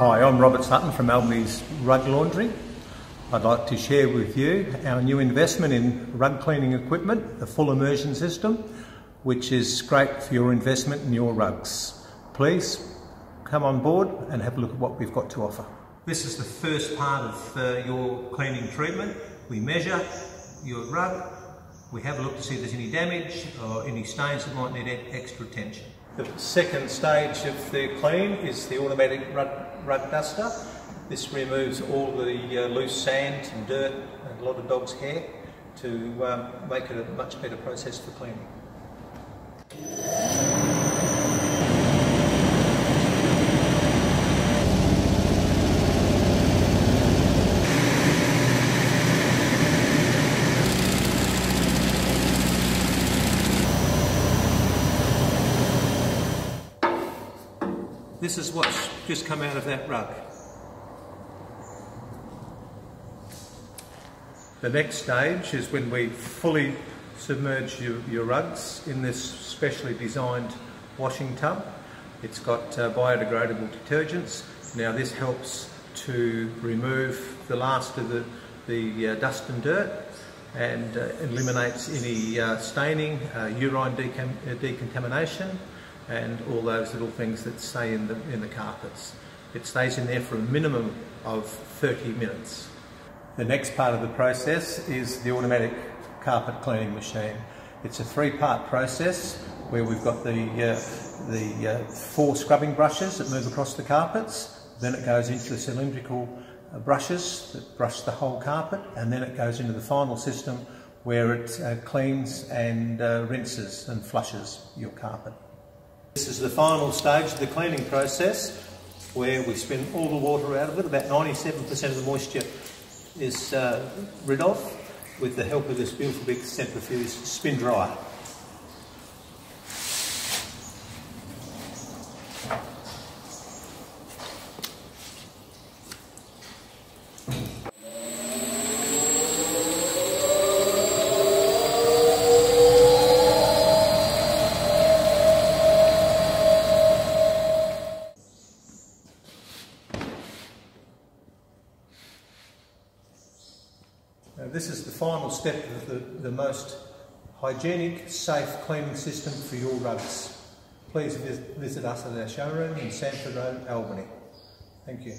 Hi, I'm Robert Sutton from Albany's Rug Laundry. I'd like to share with you our new investment in rug cleaning equipment, the full immersion system, which is great for your investment in your rugs. Please come on board and have a look at what we've got to offer. This is the first part of your cleaning treatment. We measure your rug, we have a look to see if there's any damage or any stains that might need extra attention. The second stage of the clean is the automatic rug duster. This removes all the loose sand and dirt and a lot of dog's hair to make it a much better process for cleaning. This is what's just come out of that rug. The next stage is when we fully submerge your rugs in this specially designed washing tub. It's got biodegradable detergents. Now this helps to remove the last of the dust and dirt and eliminates any staining, urine decontamination, and all those little things that stay in the carpets. It stays in there for a minimum of 30 minutes. The next part of the process is the automatic carpet cleaning machine. It's a three-part process where we've got the 4 scrubbing brushes that move across the carpets, then it goes into the cylindrical brushes that brush the whole carpet, and then it goes into the final system where it cleans and rinses and flushes your carpet. This is the final stage of the cleaning process where we spin all the water out of it. About 97% of the moisture is rid of with the help of this beautiful big centrifuge spin dryer. This is the final step of the most hygienic, safe cleaning system for your rugs. Please visit us at our showroom in Sanford Road, Albany. Thank you.